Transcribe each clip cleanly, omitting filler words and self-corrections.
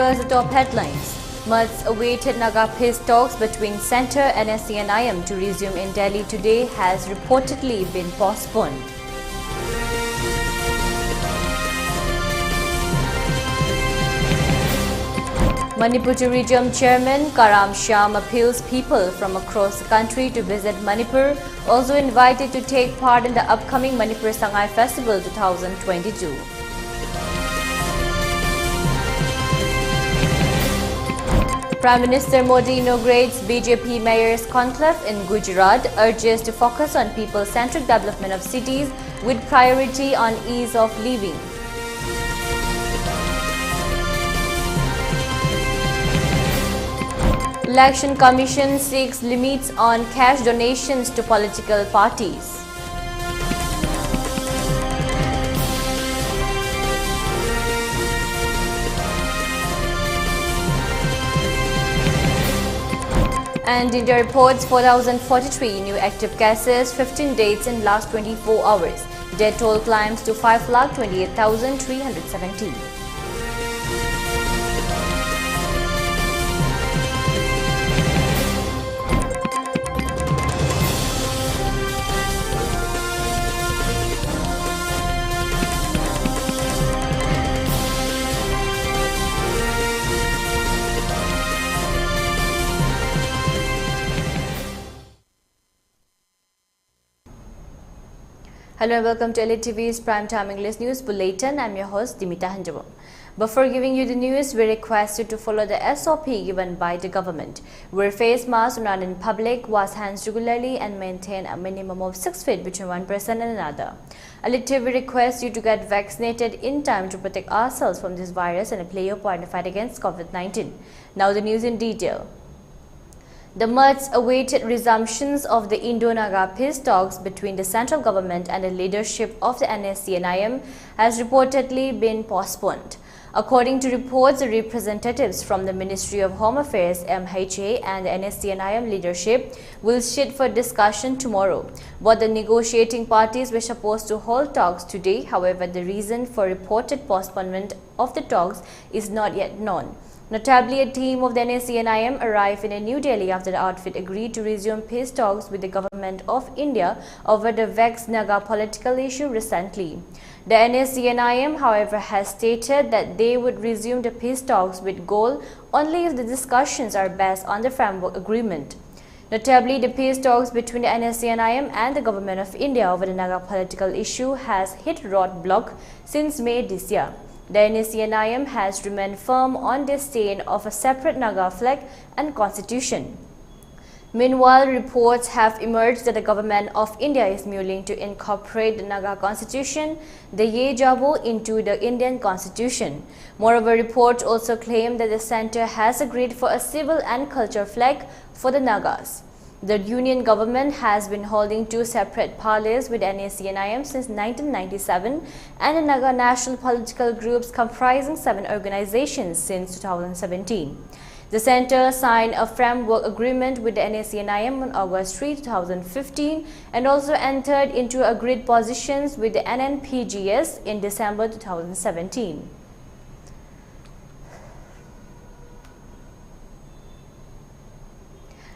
First, the top headlines. Much awaited Naga peace talks between Centre, NSC and IM to resume in Delhi today has reportedly been postponed. Manipur Tourism Chairman Karam Shyam appeals people from across the country to visit Manipur, also invited to take part in the upcoming Manipur Sangai Festival 2022. Prime Minister Modi inaugurates BJP Mayor's Conclave in Gujarat, urges to focus on people-centric development of cities with priority on ease of living. Election Commission seeks limits on cash donations to political parties. And India reports 4,043 new active cases, 15 deaths in last 24 hours. Death toll climbs to 5,28,370. Hello and welcome to ELITETV's Primetime English News Bulletin. I'm your host Deemita. Before giving you the news, we request you to follow the SOP given by the government. Wear face masks when in public, wash hands regularly and maintain a minimum of 6 feet between one person and another. ELITETV requests you to get vaccinated in time to protect ourselves from this virus and play your part in the fight against COVID-19. Now the news in detail. The much-awaited resumptions of the Indo-Naga peace talks between the central government and the leadership of the NSC and IM has reportedly been postponed. According to reports, the representatives from the Ministry of Home Affairs (MHA) and the NSC and IM leadership will sit for discussion tomorrow. But the negotiating parties were supposed to hold talks today. However, the reason for reported postponement of the talks is not yet known. Notably, a team of the NSC and IM arrived in New Delhi after the outfit agreed to resume peace talks with the government of India over the vexed Naga political issue recently. The NSC and IM, however, has stated that they would resume the peace talks with goal only if the discussions are based on the framework agreement. Notably, the peace talks between the NSC and IM and the government of India over the Naga political issue has hit roadblock since May this year. The NSC and IM has remained firm on their stand of a separate Naga flag and constitution. Meanwhile, reports have emerged that the government of India is willing to incorporate the Naga constitution, the Ye Jabo, into the Indian constitution. Moreover, reports also claim that the centre has agreed for a civil and culture flag for the Nagas. The union government has been holding two separate parleys with NSC and IM since 1997 and the Naga national political groups comprising 7 organizations since 2017. The centre signed a framework agreement with the NSC and IM on August 3, 2015 and also entered into agreed positions with the NNPGS in December 2017.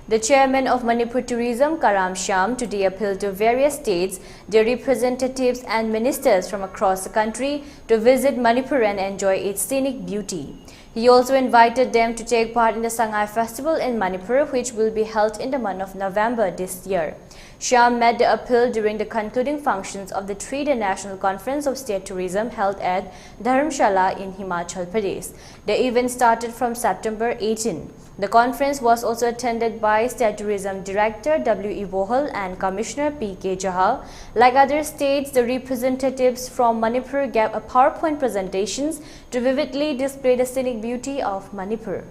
The chairman of Manipur Tourism, Karam Shyam, today appealed to various states, their representatives and ministers from across the country to visit Manipur and enjoy its scenic beauty. He also invited them to take part in the Sangai Festival in Manipur, which will be held in the month of November this year. Shyam made the appeal during the concluding functions of the 3-day National Conference of State Tourism held at Dharamshala in Himachal Pradesh. The event started from September 18. The conference was also attended by State Tourism Director W.E. Bohal and Commissioner P.K. Jahal. Like other states, the representatives from Manipur gave a PowerPoint presentations to vividly display the scenic beauty of Manipur.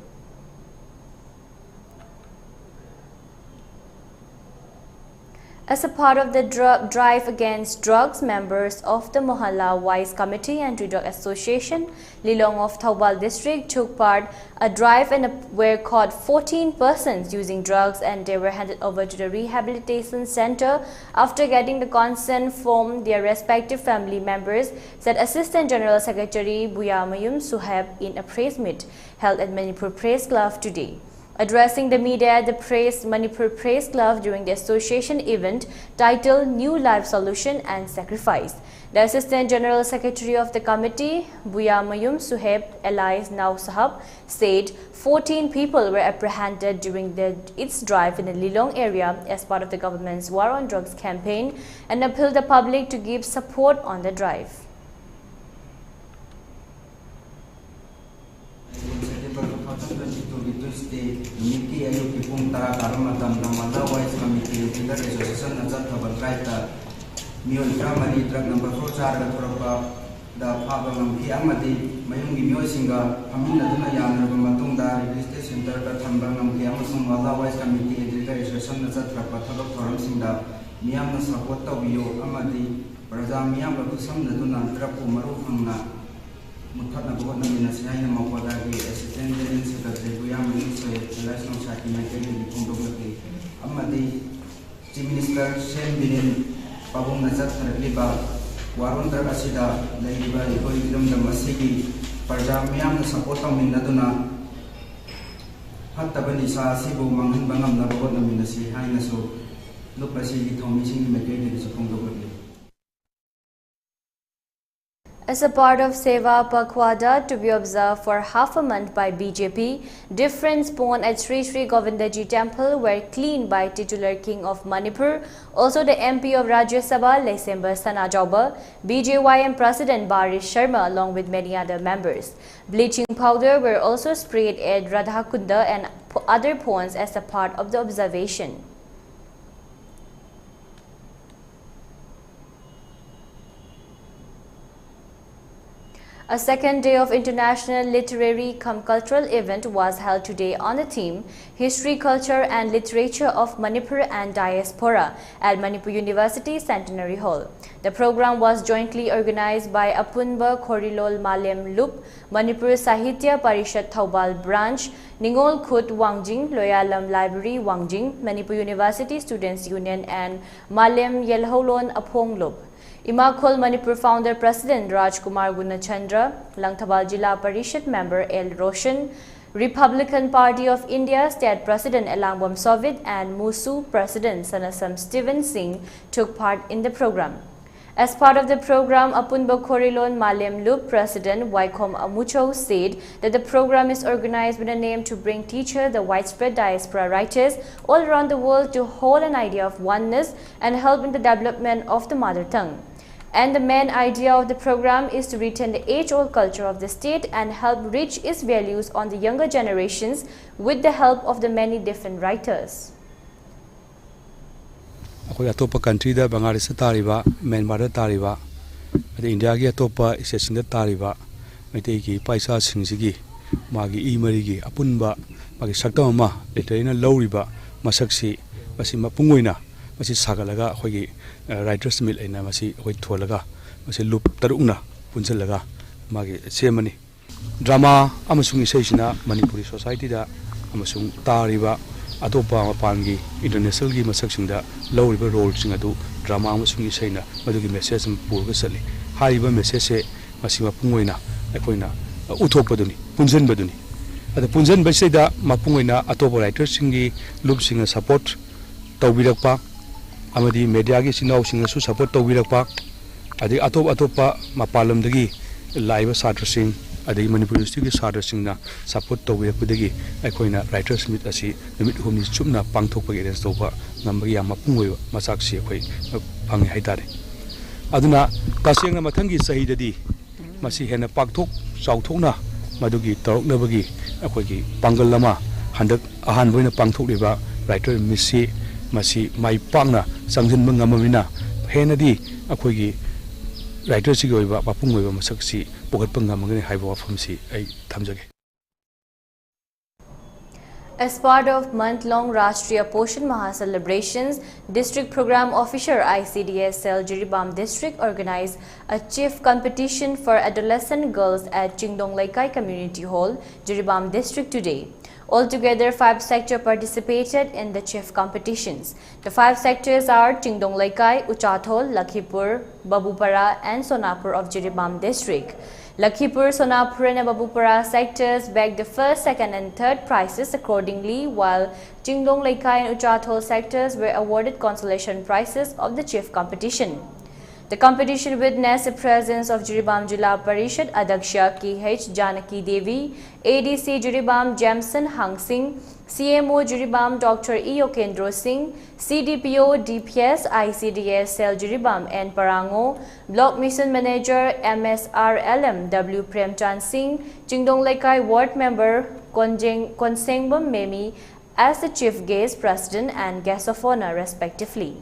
As a part of the drive against drugs, members of the Mohalla Wise Committee and Drug Association, Lilong of Thoubal District took part a drive and were caught 14 persons using drugs, and they were handed over to the rehabilitation center after getting the consent from their respective family members, said Assistant General Secretary Buyamayum Suheb in a press meet held at Manipur Press Club today. Addressing the media at the Manipur Press Club during the association event titled New Life Solution and Sacrifice, the Assistant General Secretary of the committee, Buyamayum Suheb Elias Now Sahab, said 14 people were apprehended during its drive in the Lilong area as part of the government's War on Drugs campaign, and appealed the public to give support on the drive. Niki ayo kipung tara karma tam namanda wise committee tinda association nazar thabal raita miol primary drug number 4 char ga thorapa da phaba ngamki amadi mayungi myo singa amina duna yamna matung da registration center da thamba ngamki amasung wala wise committee tinda association nazar thabal thabak thoram singda miyamna support tawiyo amadi praja miyam ga kusam duna trapu maru hangna Muthatna buat nabi nasihat yang mau pada di Assistant General Secretary Buyamayum Suheb Elias Now Sahab di pondok lagi. Amadi Chief Minister Sen Binin Pabung Nazar terlibat warung terkasida dari bawah iklim dan masih perjamian support minda duna hatta bani sasibu manghan bangam na buat nabi nasihat naso lupa sih di thomisi ni mereka di pondok lagi. As a part of Seva Pakhwada to be observed for half a month by BJP, different spawn at Sri Sri Govindaji Temple were cleaned by titular King of Manipur, also the MP of Rajya Sabha Lesemba Sanajauba, BJYM President Baris Sharma along with many other members. Bleaching powder were also sprayed at Radhakunda and other ponds as a part of the observation. A second day of international literary cum cultural event was held today on the theme History, Culture and Literature of Manipur and Diaspora at Manipur University Centenary Hall. The program was jointly organized by Apunba Khorilol Malem Lup, Manipur Sahitya Parishad Thoubal Branch, Ningol Khut Wangjing, Loyalam Library Wangjing, Manipur University Students Union and Malem Yelholon Apong Lup. Imakhol Manipur Founder President Rajkumar Gunachandra, Langthabal Jilla Parishad Member L. Roshan, Republican Party of India State President Elangwam Sovid and Musu President Sanasam Steven Singh took part in the program. As part of the program, Apunba Khorilon Malem Lup President Waikom Amucho said that the program is organized with a name to bring teacher the widespread diaspora writers all around the world to hold an idea of oneness and help in the development of the mother tongue. And the main idea of the program is to retain the age-old culture of the state and help reach its values on the younger generations with the help of the many different writers. Akoi atopa country da Bangladesh tariba, Myanmar da tariba, ade India gi atopa station da tariba, mete gi paisa singsigi, magi imari gi apunba, magi sakta ma literina lawriba, masaksi, masi mapungoina, masi sagalaga akoi gi writers mill ina masi akoi tholaga, masi loop tarukna punjalaga, magi semani. Drama amasung isai Manipuri society da amasung tariba. Atopa mapangi international gi masaksingda lawriba role singadu drama amasung isaina madugi message purga sali hariba message se masima pungoina akoina uthopaduni punjanbaduni ada punjan baisida mapungoina atopa writer singi loop singa support tawbirakpa amadi media gi sinau singa su support tawbirakpa adi atopa mapalamdagi live satra sing adai Manipur University Sarda Singna support tawwe pudagi akoina writers meet asi numit humni chumna pangthok pagi arrange toba nambagi yam mapungoi masaksi akoi phangi haitare aduna kasengna mathangi sahidadi masi hena pakthok chauthokna madugi taroknabagi akoigi pangal lama handak ahan boina pangthok liba writer misi masi mai pangna sangjin mangamamina henadi akoigi writer si goiba mapungoi masaksi As part of month-long Rashtriya Poshan Maha celebrations, District Program Officer ICDS Cell Jiribam District organized a chief competition for adolescent girls at Chingdong Laikai Community Hall, Jiribam District today. Altogether, 5 sectors participated in the chief competitions. The 5 sectors are Chingdong Laikai, Uchathol, Lakhipur, Babupara and Sonapur of Jiribam District. Lakhipur, Sonapur and Babupara sectors bagged the first, second and third prizes accordingly, while Chingdong Laikai and Uchathol sectors were awarded consolation prizes of the chief competition. The competition witnessed the presence of Jiribam Jila Parishad Adaksha K.H. Janaki Devi, ADC Jiribam Jamson Hang Singh, CMO Jiribam Dr. E. Okendro Singh, CDPO DPS ICDS Cell Jiribam N. Parango, Block Mission Manager MSRLM W. Premchan Singh, Chingdong Laikai Ward Member Konsengbam Memi as the Chief Guest, President and Guest of Honor respectively.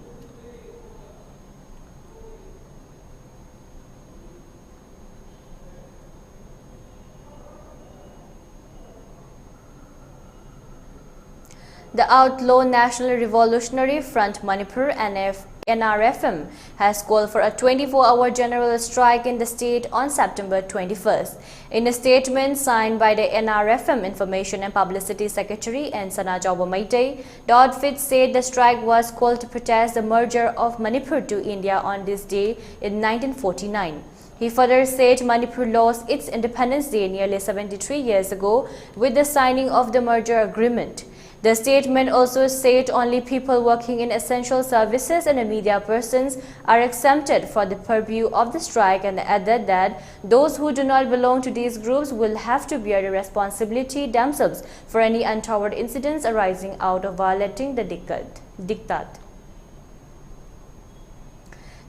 The outlaw National Revolutionary Front Manipur NRFM has called for a 24-hour general strike in the state on September 21st. In a statement signed by the NRFM Information and Publicity Secretary N. Sanajawa Maitei, the outfit said the strike was called to protest the merger of Manipur to India on this day in 1949. He further said Manipur lost its independence day nearly 73 years ago with the signing of the merger agreement. The statement also said only people working in essential services and media persons are exempted from the purview of the strike, and added that those who do not belong to these groups will have to bear the responsibility themselves for any untoward incidents arising out of violating the diktat.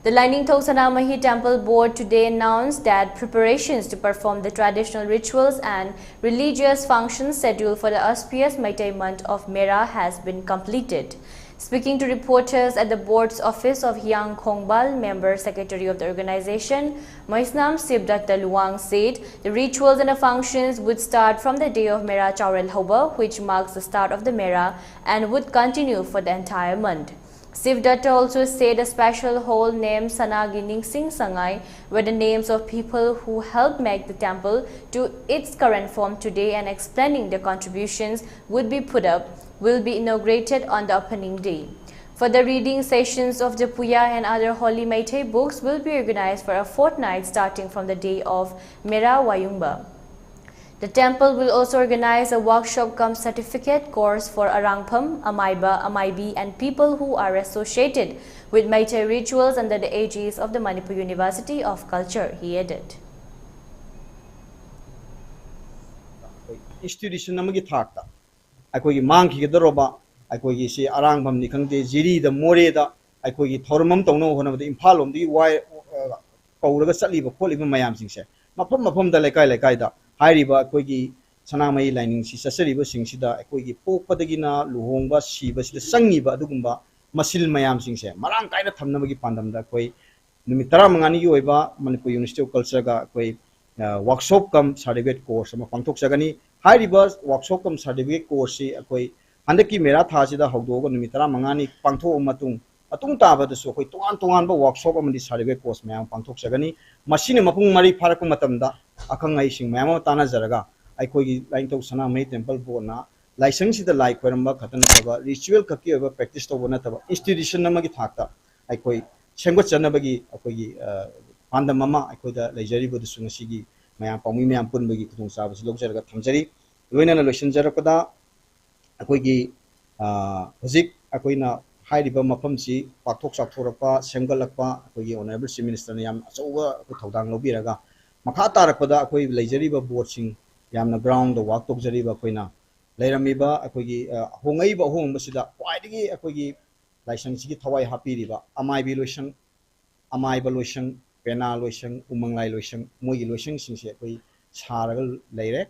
The Lining Thosanamahi Temple Board today announced that preparations to perform the traditional rituals and religious functions scheduled for the auspicious Meitei month of Mera has been completed. Speaking to reporters at the board's office of Hyang Khongbal, member secretary of the organization, Maisnam Sibdatta Luang said the rituals and the functions would start from the day of Mera Chaurel Hoba, which marks the start of the Mera, and would continue for the entire month. Sivdatta also said a special hall named Sanagining Singh Sangai, were the names of people who helped make the temple to its current form today, and explaining the contributions would be put up, will be inaugurated on the opening day. Further reading sessions of the Puya and other holy Meitei books will be organized for a fortnight starting from the day of Mera Wayungba. The temple will also organize a workshop cum certificate course for Arangpam, Amaiba, Amaibi and people who are associated with Meitei rituals under the aegis of the Manipur University of Culture, he added. Institution namagi thakta aikogi mangki gedaroba aikogi si Arangpam ni khangte jiri da more da aikogi thormam tongno honam da Imphal lom di wai kauraga satliba kholiba mayam singse mafam da lekai da Hairiba Kogi Sanamai lining Sasariba Singsida, Kogi Popadagina, Luhonga, Shiba, Sangiba, Dugumba, Masil Mayam Singse, Marang kind of Tamnamagi Pandam da Koi, Numitara Mangani Ueva, Manipur University of Culture, Koi, workshop cum certificate course, Pangtok Sagani, Hairiba, workshop cum certificate course, Koi, Handaki Mera Tajida, Hodogo, Numitara Mangani, Pangto Matung. Atung taba the so koi tuan workshop am di certificate course mayam pangthok sagani machine mapung mari pharak matamda akangai sing mayam tana jaraga ai koi line to Sanamai temple bona license the like kweramba khatana taba ritual kaki over practice to bona taba institution namagi thakta ai koi sengot chanabagi akoi pandam mama ai koi da lejari bodu sungasi mayam pami mayam pun bagi kutung sabas lok jaraga thamjari loina na lotion jarapada akoi gi hozik akoi na Hairiba Mapamsi, Patok Satorapa, Sengalapa, Honorable Minister Yam, Soga, Todang Lobiraga, Makata Rapada, Akoi, Lajariba watching Yam ground, the Watok Jariba Quina, Leramiba, Akogi, Hongaiba home, Basida, Widely Akogi, License Hawaii Happy Riva, Amai Evaluation, Pena Lotion, Umang Lotion, Mogi Lotion, since Yakoi, Charagal Lere.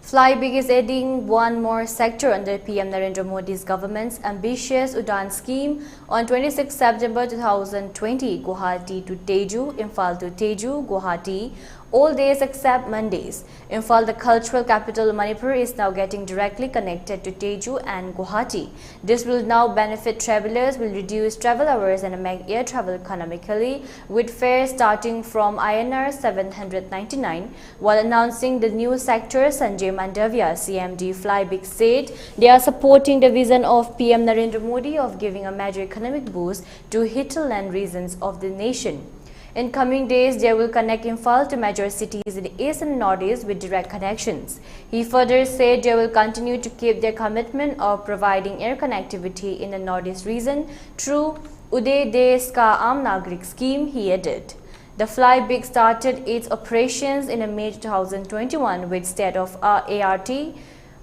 Flybig is adding one more sector under PM Narendra Modi's government's ambitious Udan scheme on 26 September 2020, Guwahati to Teju, Imphal to Teju, Guwahati, all days except Mondays. Imphal, the cultural capital of Manipur, is now getting directly connected to Teju and Guwahati. This will now benefit travelers, will reduce travel hours and make air travel economically, with fares starting from INR 799. While announcing the new sector, Sanjay Mandavia, CMD Flybig, said they are supporting the vision of PM Narendra Modi of giving a major economic boost to hinterland regions of the nation. In coming days, they will connect Imphal to major cities in the east and northeast with direct connections. He further said they will continue to keep their commitment of providing air connectivity in the northeast region through Uday Desh Ka Aam Nagrik scheme, he added. The Flybig started its operations in May 2021 with state-of-ART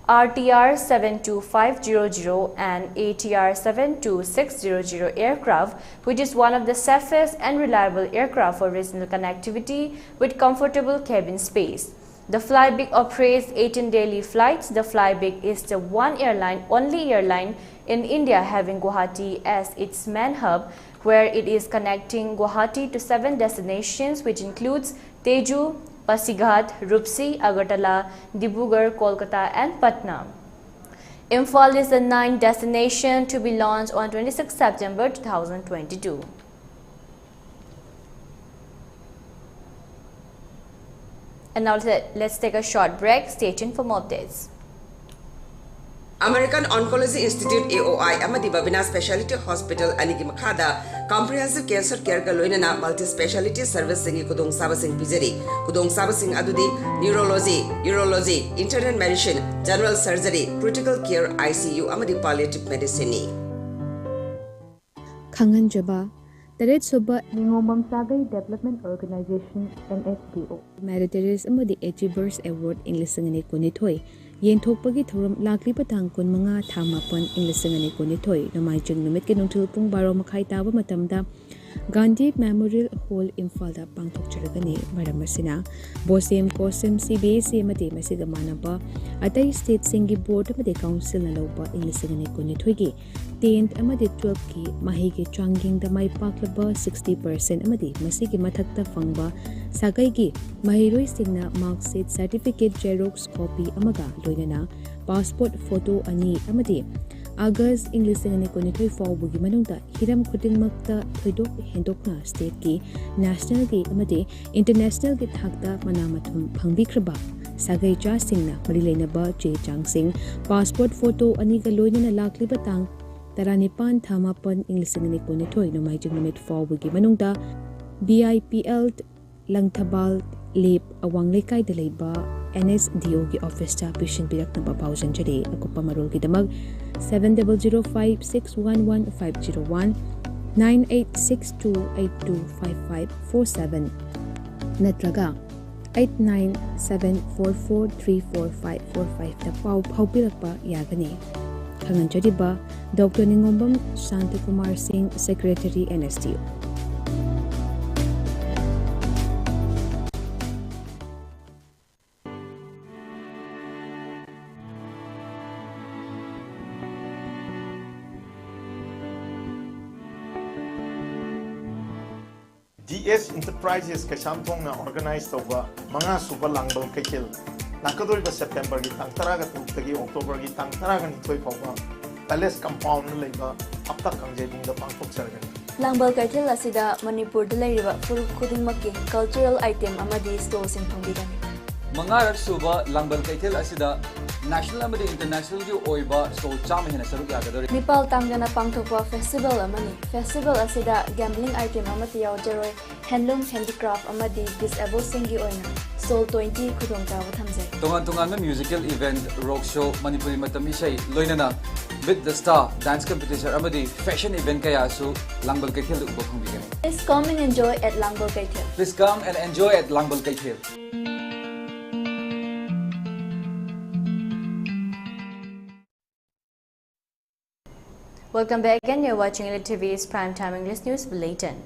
RTR 72500 and ATR 72600 aircraft, which is one of the safest and reliable aircraft for regional connectivity with comfortable cabin space. The Flybig operates 18 daily flights. The Flybig is the only airline in India having Guwahati as its main hub, where it is connecting Guwahati to 7 destinations, which includes Teju, Pasighat, Rupsi, Agartala, Dibrugarh, Kolkata and Patna. Imphal is the 9th destination to be launched on 26 September 2022. And now let's take a short break. Stay tuned for more updates. American Oncology Institute AOI amadi Babina Specialty Hospital anigi makhada comprehensive cancer care ka loinana multi specialty service singi kudong sabasing pijari kudong sabasing adudi neurology, urology, internal medicine, general surgery, critical care, ICU amadi palliative medicine ni Khangan Jaba Taret Suba Ningomam Sagai Development Organization NSDO Meritorious amadi Achievers Award English ngani kunithoi Yenthokpagi thoram lakli patang kun manga thamapan English ngani kunithoi namai chung numit ke nungthul pung 12 makhai taba matamda Gandhi Memorial Hall Imphal da pangthok charagani maram asina Bosem Kosem CBSE amadi masiga manaba atai state singi board amadi council na loba English ngani kunithoi gi 10th amadi 12th ki mahi gi changing da mai paklaba 60% amadi masigi mathakta fangba sagai gi mahiroi singna mark sheet certificate xerox copy amaga loinana passport photo ani amadi August English ngani kunithoi fawbugi manungda hiram khudingmakta thoidok hendokna state ki national ki amadi international ki thakta manamathum phangbikraba sagai cha singna mari leinaba che changsing passport photo ani ga loinana lakli batang taranipan thamapan English ngani kunithoi nomai jingmit fawbugi manungda BIPL Langthabal Lip Awang Lekai de Leba NSDO ki office ta pishin birak na papausan jari akupa marul ki damag 7005611501 9862825547 natraga 8974434545 ta pau pirakpa yagani khangan jari ba Dr. Ningombam Shantakumar Singh Secretary NSDO DS Enterprises Kashamthong na organize over mga super langbal kakil. Nakadol ba September gi tang taraga tagi October gi tang taraga ni toy pawba. Palace compound na laiba apta kangjebung da pangtok sargan. Langbal kakil asida Manipur da lairiba full khudingmakki cultural item amadi store sing phangbidan. Mangarak suba langbal kakil asida national amadi international gi oiba so chama hena saruk yagadori Nepal tamgana pangthokwa festival amani festival asida gambling item amati yawjaroi handloom handicraft amadi disabled singi oina soul 20 khudong tawa thamjai tongan musical event rock show Manipuri matam isai loinana with the star dance competition amadi fashion event kaya su langbal kakil ubo phangbigan Please come and enjoy at Langbal Kakil. Please come and enjoy at Langbal Kakil. Welcome back again. You're watching ELITETV's Primetime English News Bulletin.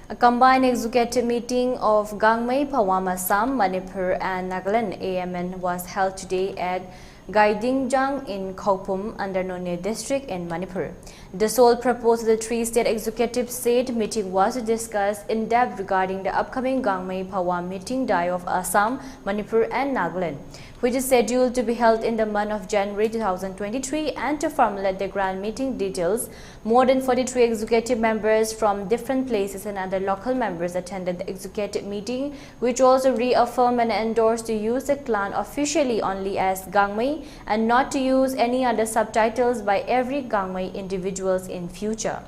A combined executive meeting of Gangmei, Pawam, Assam, Manipur and Nagaland AMN was held today at Gaidingjang in Khopum under Nonne district in Manipur. The sole purpose of the three-state executive state meeting was to discuss in depth regarding the upcoming Gangmei Phawa meeting day of Assam, Manipur and Nagaland, which is scheduled to be held in the month of January 2023, and to formulate the grand meeting details. More than 43 executive members from different places and other local members attended the executive meeting, which also reaffirmed and endorsed to use the clan officially only as Gangmei and not to use any other subtitles by every Gangmei individuals in future.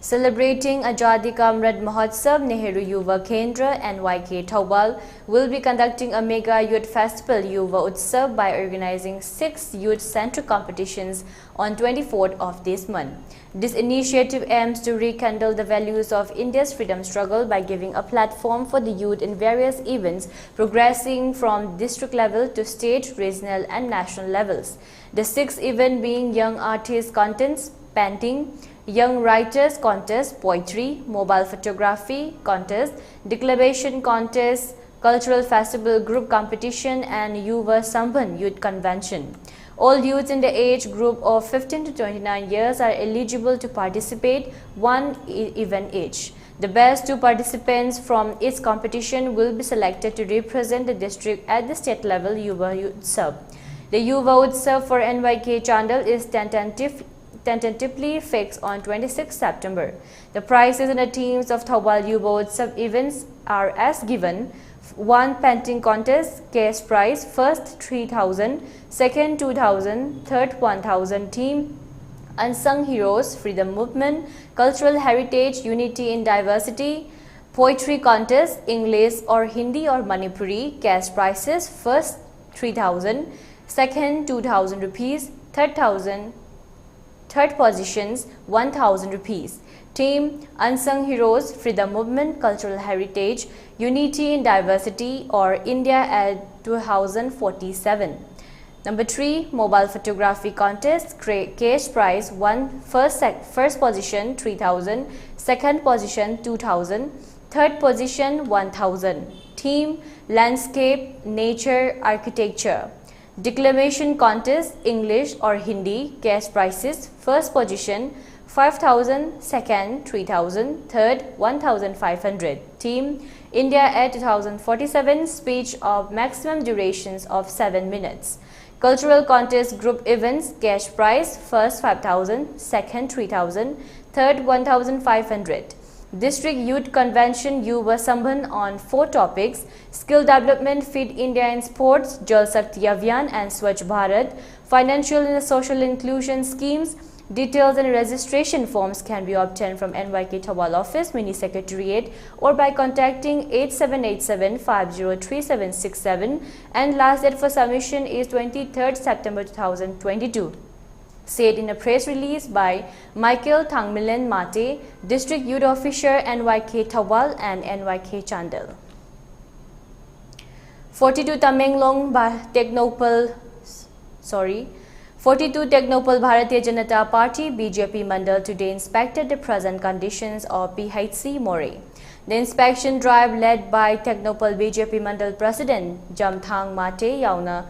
Celebrating Azadi Ka Amrit Mahotsav, Nehru Yuva Kendra NYK Thoubal will be conducting a mega youth festival Yuva Utsav by organizing 6 youth-centric competitions on 24th of this month. This initiative aims to rekindle the values of India's freedom struggle by giving a platform for the youth in various events progressing from district level to state, regional and national levels. The 6th event being Young Artist Contest, Painting, Young Writers Contest, Poetry, Mobile Photography Contest, Declamation Contest, Cultural Festival Group Competition and Yuva Sambandh Youth Convention. All youths in the age group of 15 to 29 years are eligible to participate, one event each. The best 2 participants from each competition will be selected to represent the district at the state level Yuva Utsav. The Yuva Utsav for NYK Chandal is tentatively fixed on 26 September. The prizes and the teams of Thoubal Yuva Utsav events are as given: 1 painting contest, cash prize, first 3,000, second 2,000, third 1,000. Team Unsung Heroes, Freedom Movement, Cultural Heritage, Unity in Diversity. Poetry contest, English or Hindi or Manipuri, cash prizes, first 3,000, second 2,000 rupees, third positions 1,000 rupees. Team Unsung Heroes, Freedom Movement, Cultural Heritage, Unity in Diversity or India at 2047. Number 3, Mobile Photography Contest, cash prize, first position 3,000, second position 2,000, third position 1,000. Team Landscape, Nature, Architecture. Declamation Contest, English or Hindi, cash prizes, first position 5,000, second 3,000, third 1,500. Team India at 2047, speech of maximum durations of 7 minutes. Cultural Contest Group Events, cash prize, first 5,000, second 3,000, third 1,500. District Youth Convention Yuva Sambandh on 4 topics: skill development, Fit India in sports, Jal Shakti Abhiyan and Swachh Bharat. Financial and social inclusion schemes. Details and registration forms can be obtained from NYK Thoubal Office, Mini Secretariat, or by contacting 8787503767, and last date for submission is 23rd September 2022. Said in a press release by Michael Thangmilen Mate, District Youth Officer, NYK Thoubal and NYK Chandal. 42 Technopal Bharatiya Janata Party BJP Mandal today inspected the present conditions of PHC More. The inspection drive led by Technopal BJP Mandal President Jamthang Mate Yauna,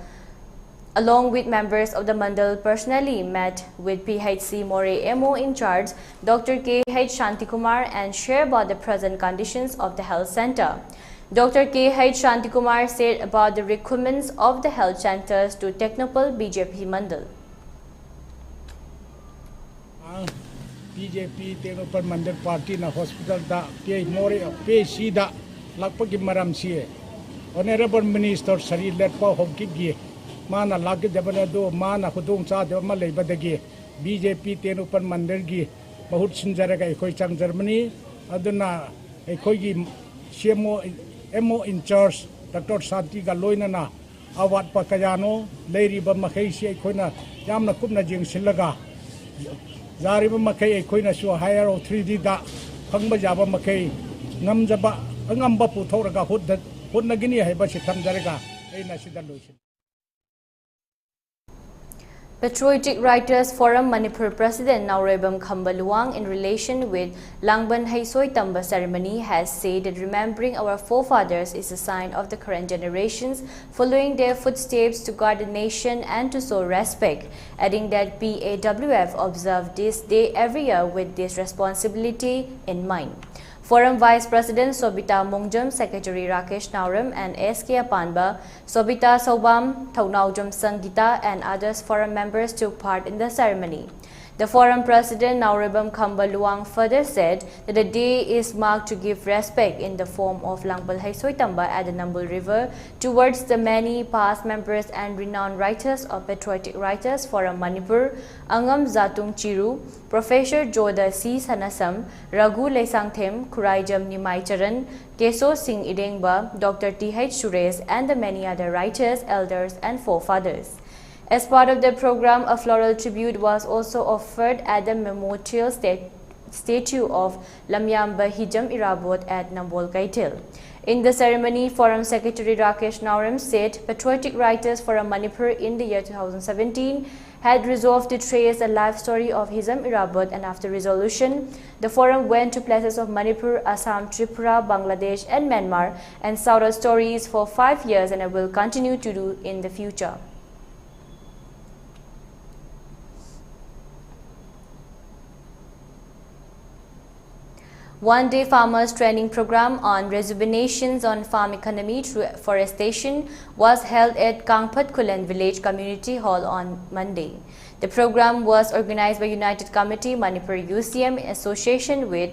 along with members of the Mandal, personally met with PHC More MO in charge Dr. K.H. Shantikumar and shared about the present conditions of the health center. Dr. K.H. Shantikumar said about the requirements of the health centers to Technopal BJP Mandal. BJP Technopal Mandal Party na hospital da PHC da lakpagi maram siye. Honorable Minister Sari Letpa Hokigi mana lagi jabana do mana khudung cha de ma lei badagi BJP Technopal Mandal gi bahut sinjaraga ekoi chang Germany aduna ekoi gi CMO MO in charge Dr. Santi ga loina na awat pa kayano leiri ba makai si ekoi na yamna kupna jing silaga zari ba makai ekoi na so higher of 3D da phangba jaba makai ngamjaba angamba pu thoraga hud na gini hai ba si thamjaraga ei na sida loisin. Patriotic Writers Forum Manipur President Naurebam Khambaluang, in relation with Langban Haisoi Tamba ceremony, has said that remembering our forefathers is a sign of the current generations following their footsteps to guard the nation and to show respect, adding that PAWF observe this day every year with this responsibility in mind. Forum Vice President Sobita Mongjam, Secretary Rakesh Nauram and SK Apanba, Sobita Sobam, Thaunaujam Sangita and others forum members took part in the ceremony. The forum president Naurebam Khambaluang further said that the day is marked to give respect in the form of Langbal Haisoi Tamba at the Nambul River towards the many past members and renowned writers of Patriotic Writers Forum Manipur, Angam Zatung Chiru, Professor Joda C. Sanasam, Raghu Leisangthem, Kuraijam Nimai Charan, Keso Singh Idengba, Dr. T.H. Suresh and the many other writers, elders and forefathers. As part of the program, a floral tribute was also offered at the memorial statue of Lamyamba Hijam Irabot at Nambol Kaitil. In the ceremony, Forum Secretary Rakesh Nauram said Patriotic Writers Forum Manipur in the year 2017 had resolved to trace the life story of Hijam Irabot, and after resolution, the forum went to places of Manipur, Assam, Tripura, Bangladesh and Myanmar and saw the stories for 5 years and will continue to do in the future. One-day farmers training program on rejuvenations on farm economy through forestation was held at Kangpat Kulen Village Community Hall on Monday. The program was organized by United Committee Manipur UCM in association with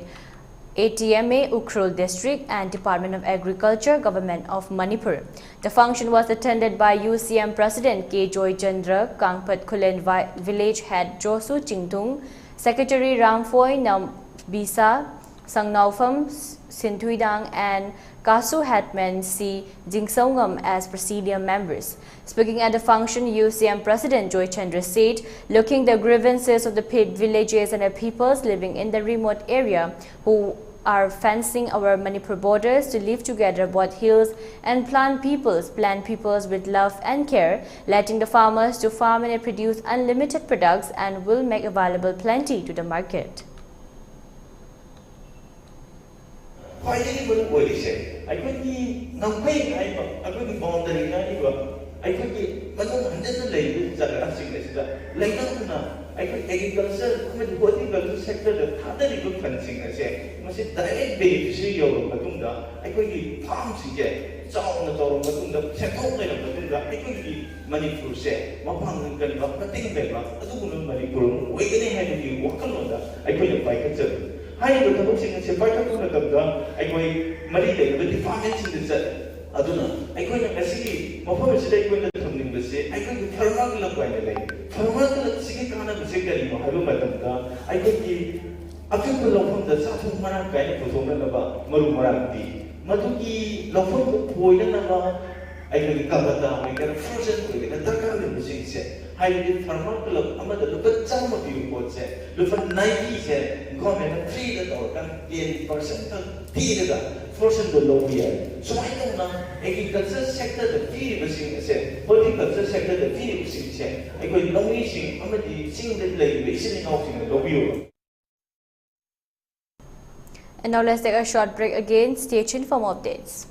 ATMA Ukhrul District and Department of Agriculture, Government of Manipur. The function was attended by UCM President K. Joy Chandra, Kangpat Kulen Village Head Josu Chingtung, Secretary Ramphoi Nambisa, Sangnaufam Sintuidang and Kasu Hetman C. Jingsaungam as presidium members. Speaking at the function, UCM President Joy Chandra said, looking the grievances of the villages and the peoples living in the remote area who are fencing our Manipur borders to live together both hills and plant peoples with love and care, letting the farmers to farm and produce unlimited products and will make available plenty to the market. Finally, what is it? I could be no pain. I could be born in I could be, but no one doesn't lay with that. Later, I could agriculture, horticulture sector, the other good fencing. I say, must it direct beneficiary of Matunda? I could be farms again, Chow the Toro Matunda, Settlement of Matunda. I could be Manipur, say, Mapang and Kalba, nothing better, a woman Manipur, waiting having you walk along that. I could have bike Hai the tabuk sing se paita ko na tabda ai koi mari le the department sing the set aduna ai koi na kasi mafam se dai koi na thamning be se ai koi thermal la koi na lai thermal la sigi kana be se kari mo haru matam da ai koi ki afi ko lofam da sa thum mara kai na thum na ba maru mara ti matu ki lofam ko phoi na ba ai koi ka ba da ai ka frozen ko na takar le be sing se Hybrid thermal club, amada lupa chama view board set, lupa 90 set, government 3 or 10% theatre, forcing the low here. So I don't know, agriculture sector the fee machine set, horticulture sector the fee machine set. I could no missing, amadi sing the play, listening out in the low view. And now let's take a short break again. Stay tuned for more updates.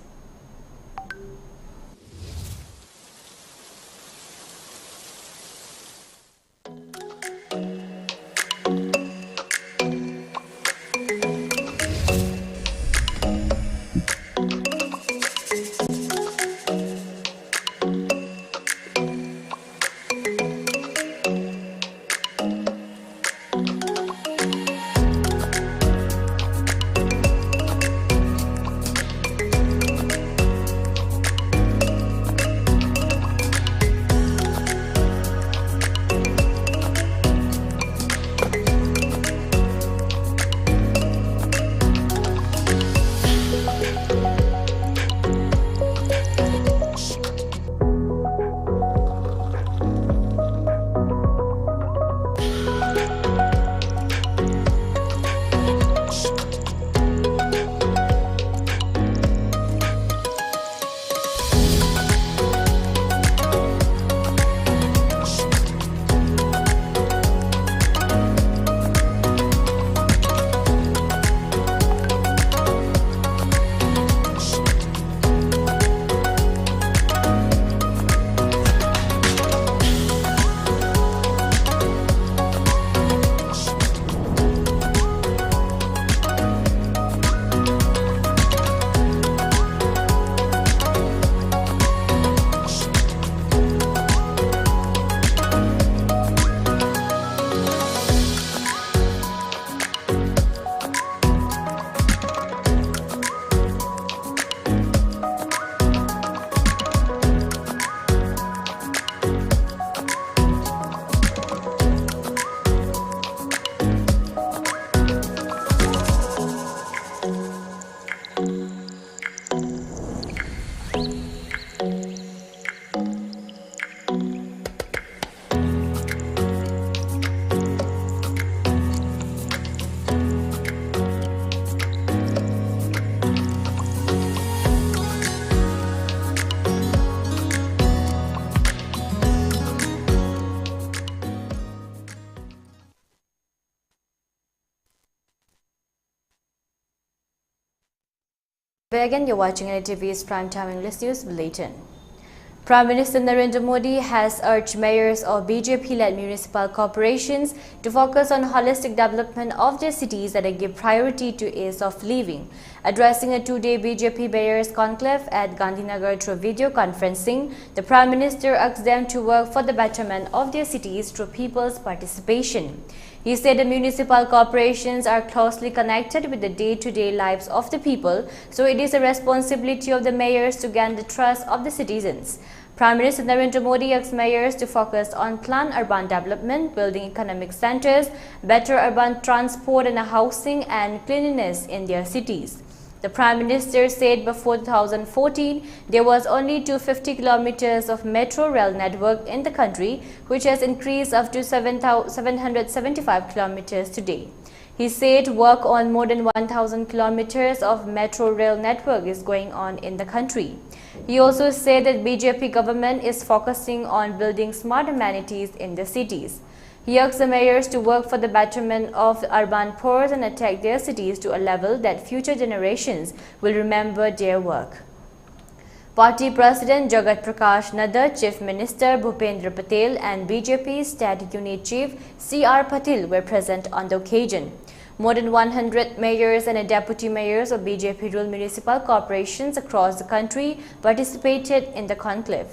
Again, you're watching ELITETV's Primetime English News Bulletin. Prime Minister Narendra Modi has urged mayors of BJP-led municipal corporations to focus on holistic development of their cities and give priority to ease of living. Addressing a two-day BJP mayors conclave at Gandhinagar through video conferencing, the Prime Minister asked them to work for the betterment of their cities through people's participation. He said the municipal corporations are closely connected with the day-to-day lives of the people, so it is a responsibility of the mayors to gain the trust of the citizens. Prime Minister Narendra Modi asked mayors to focus on planned urban development, building economic centers, better urban transport and housing, and cleanliness in their cities. The Prime Minister said before 2014, there was only 250 kilometers of metro rail network in the country, which has increased up to 775 kilometers today. He said work on more than 1,000 kilometers of metro rail network is going on in the country. He also said that BJP government is focusing on building smart amenities in the cities. He asked the mayors to work for the betterment of the urban poor and take their cities to a level that future generations will remember their work. Party President Jagat Prakash Nadar, Chief Minister Bhupendra Patel and BJP State Unit Chief C.R. Patil were present on the occasion. More than 100 mayors and deputy mayors of BJP-ruled municipal corporations across the country participated in the conclave.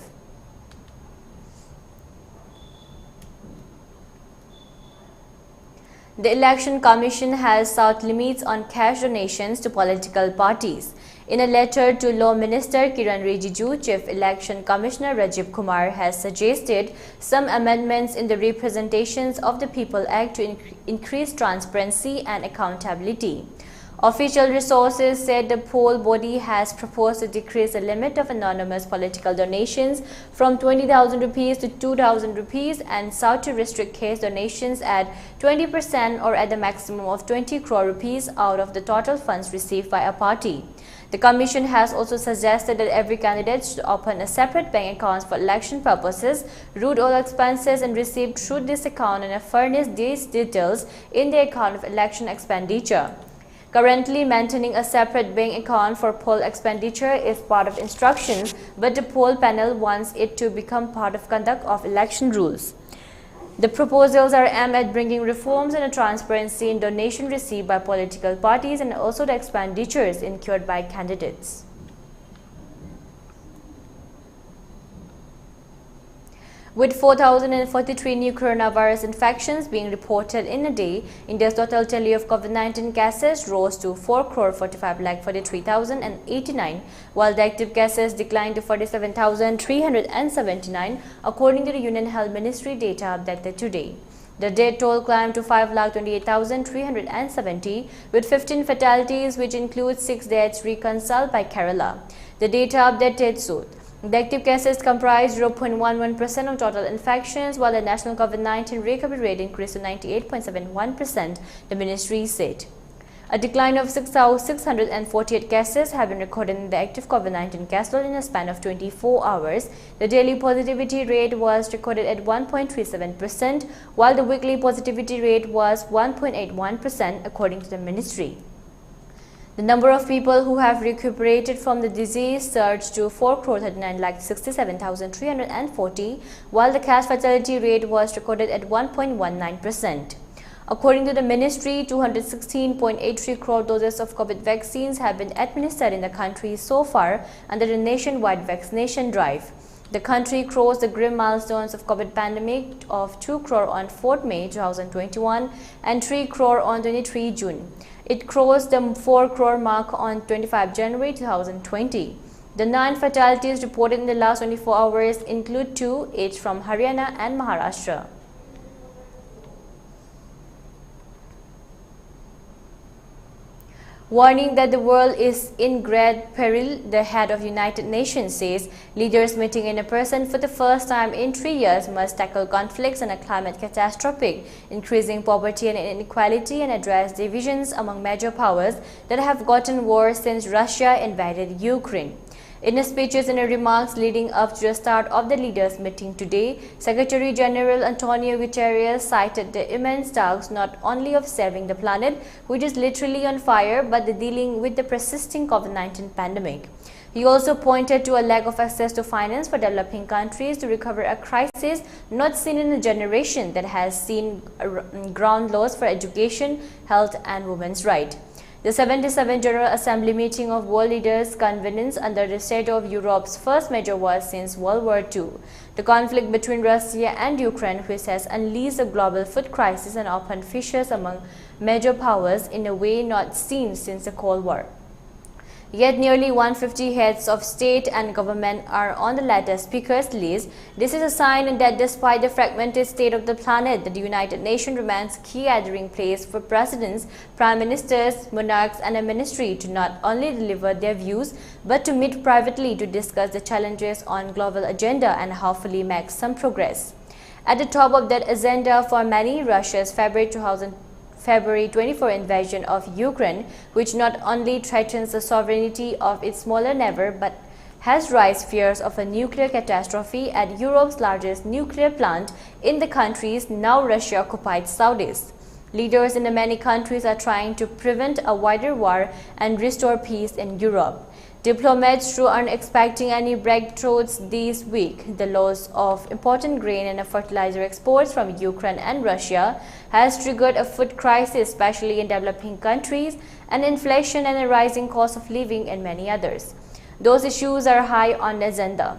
The Election Commission has sought limits on cash donations to political parties. In a letter to Law Minister Kiran Rijiju, Chief Election Commissioner Rajiv Kumar has suggested some amendments in the Representations of the People Act to increase transparency and accountability. Official resources said the poll body has proposed to decrease the limit of anonymous political donations from 20,000 rupees to 2,000 rupees and sought to restrict cash donations at 20% or at the maximum of 20 crore rupees out of the total funds received by a party. The Commission has also suggested that every candidate should open a separate bank account for election purposes, route all expenses and received through this account and furnish these details in the account of election expenditure. Currently, maintaining a separate bank account for poll expenditure is part of instructions, but the poll panel wants it to become part of conduct of election rules. The proposals are aimed at bringing reforms and transparency in donation received by political parties and also the expenditures incurred by candidates. With 4,043 new coronavirus infections being reported in a day, India's total tally of COVID-19 cases rose to 4,45,43,089, while the active cases declined to 47,379, according to the Union Health Ministry data updated today. The death toll climbed to 5,28,370, with 15 fatalities, which includes 6 deaths reconciled by Kerala. The data updated soon. The active cases comprise 0.11% of total infections, while the national COVID-19 recovery rate increased to 98.71%, the ministry said. A decline of 6,648 cases have been recorded in the active COVID-19 case load in a span of 24 hours. The daily positivity rate was recorded at 1.37%, while the weekly positivity rate was 1.81%, according to the ministry. The number of people who have recuperated from the disease surged to 4,39,67,340, while the case fatality rate was recorded at 1.19%. According to the ministry, 216.83 crore doses of COVID vaccines have been administered in the country so far under the nationwide vaccination drive. The country crossed the grim milestones of COVID pandemic of 2 crore on 4th May 2021 and 3 crore on 23 June. It crossed the 4 crore mark on 25 January 2020. The 9 fatalities reported in the last 24 hours include 2 each from Haryana and Maharashtra. Warning that the world is in great peril, the head of United Nations says leaders meeting in person for the first time in 3 years must tackle conflicts and a climate catastrophe, increasing poverty and inequality, and address divisions among major powers that have gotten worse since Russia invaded Ukraine. In his speeches and remarks leading up to the start of the leaders' meeting today, Secretary General Antonio Guterres cited the immense task not only of saving the planet, which is literally on fire, but the dealing with the persisting COVID-19 pandemic. He also pointed to a lack of access to finance for developing countries to recover a crisis not seen in a generation that has seen ground loss for education, health and women's rights. The 77th General Assembly meeting of world leaders convenes under the state of Europe's first major war since World War II. The conflict between Russia and Ukraine, which has unleashed a global food crisis and opened fissures among major powers in a way not seen since the Cold War. Yet nearly 150 heads of state and government are on the latest speakers list. This is a sign that despite the fragmented state of the planet, the United Nations remains a key gathering place for presidents, prime ministers, monarchs and a ministry to not only deliver their views, but to meet privately to discuss the challenges on global agenda and hopefully make some progress. At the top of that agenda for many, Russia's February 24 invasion of Ukraine, which not only threatens the sovereignty of its smaller neighbor but has raised fears of a nuclear catastrophe at Europe's largest nuclear plant in the country's now Russia-occupied southeast. Leaders in many countries are trying to prevent a wider war and restore peace in Europe. Diplomats too aren't expecting any breakthroughs this week. The loss of important grain and fertilizer exports from Ukraine and Russia has triggered a food crisis, especially in developing countries, and inflation and a rising cost of living in many others. Those issues are high on the agenda.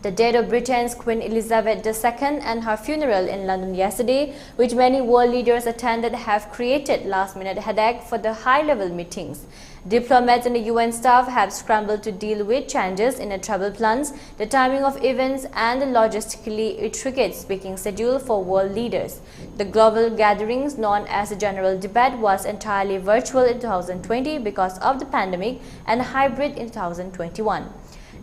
The death of Britain's Queen Elizabeth II and her funeral in London yesterday, which many world leaders attended, have created last-minute headache for the high-level meetings. Diplomats and the UN staff have scrambled to deal with changes in the travel plans, the timing of events and the logistically intricate speaking schedule for world leaders. The global gatherings known as the General Debate was entirely virtual in 2020 because of the pandemic and hybrid in 2021.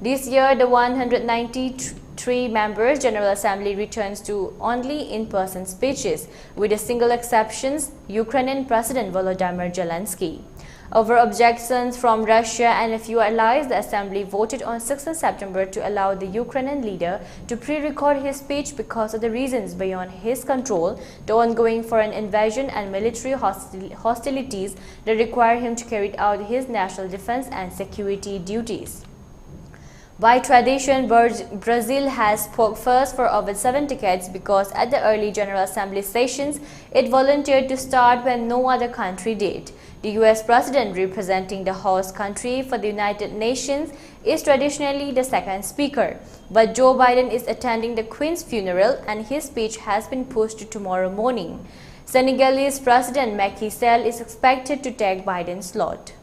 This year, the 193 members General Assembly returns to only in-person speeches, with a single exception, Ukrainian President Volodymyr Zelensky. Over objections from Russia and a few allies, the Assembly voted on 6 September to allow the Ukrainian leader to pre-record his speech because of the reasons beyond his control, the ongoing foreign invasion and military hostilities that require him to carry out his national defense and security duties. By tradition, Brazil has spoke first for over 7 decades because at the early General Assembly sessions, it volunteered to start when no other country did. The US President, representing the host country for the United Nations, is traditionally the second speaker. But Joe Biden is attending the Queen's funeral and his speech has been pushed to tomorrow morning. Senegalese President Macky Sall is expected to take Biden's slot.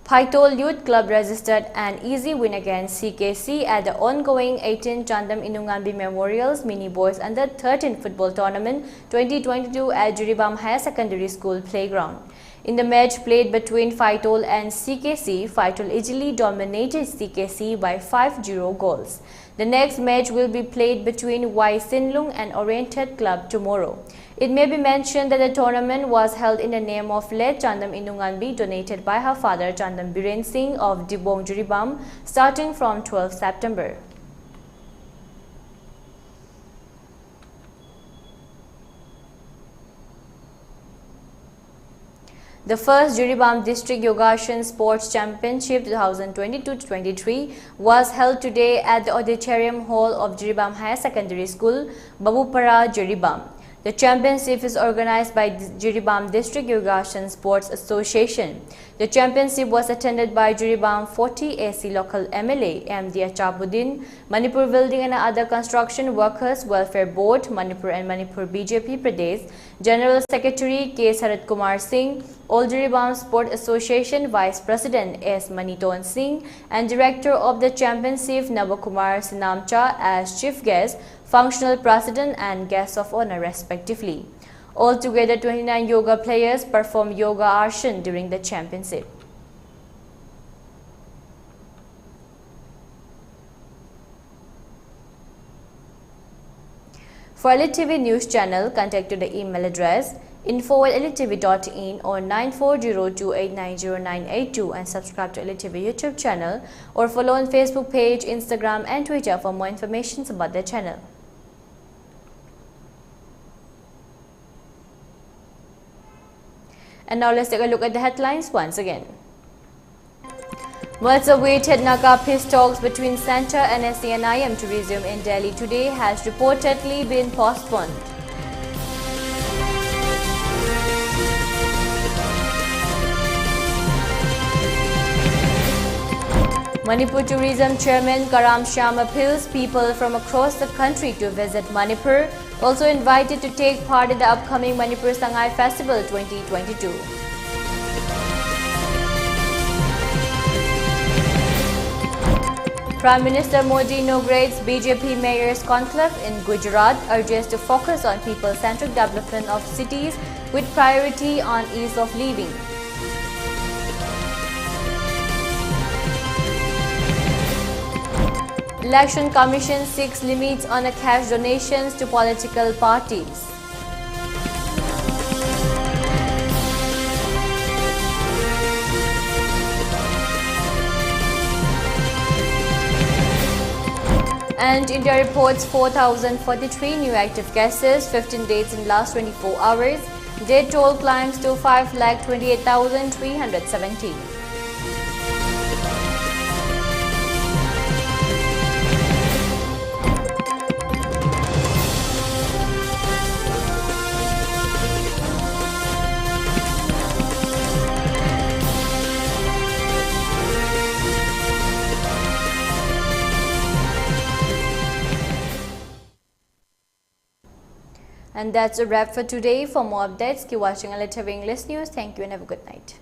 Paitol Youth Club registered an easy win against CKC at the ongoing 18th Chandam Inungambi Memorials Mini Boys Under 13 Football Tournament 2022 at Juribam Higher Secondary School Playground. In the match played between Paitol and CKC, Paitol easily dominated CKC by 5-0 goals. The next match will be played between Y Sinlung and Oriented Club tomorrow. It may be mentioned that the tournament was held in the name of late Chandam Inunganbi, donated by her father Chandam Biren Singh of Dibong Juribam, starting from 12 September. The first Juribam District Yogashan Sports Championship 2022-23 was held today at the Auditorium Hall of Juribam Higher Secondary School, Babupara, Juribam. The championship is organized by Juribam District Yogashan Sports Association. The championship was attended by Juribam 40 AC local MLA MD Achabuddin, Manipur Building and Other Construction Workers Welfare Board, Manipur and Manipur BJP Pradesh, General Secretary K. Sarat Kumar Singh, All Juribam Sport Association Vice President S. Maniton Singh, and Director of the championship Navakumar Sinamcha as Chief Guest, Functional President and Guest of Honor respectively. Altogether, 29 yoga players performed yoga ashan during the championship. For ELITETV News Channel, contact to the email address info@elitetv.in or 9402890982 and subscribe to ELITETV YouTube channel or follow on Facebook page, Instagram and Twitter for more information about their channel. And now let's take a look at the headlines once again. Much-awaited Naga peace talks between Centre and SCNIM to resume in Delhi today has reportedly been postponed. Manipur Tourism Chairman Karam Shyam appeals people from across the country to visit Manipur, also invited to take part in the upcoming Manipur Sangai Festival 2022. Prime Minister Modi inaugurates BJP Mayor's Conclave in Gujarat, urges to focus on people-centric development of cities with priority on ease of living. Election Commission seeks limits on cash donations to political parties. And India reports 4,043 new active cases, 15 days in last 24 hours. Death toll climbs to 5,28,370. And that's a wrap for today. For more updates, keep watching ELITETV English News. Thank you and have a good night.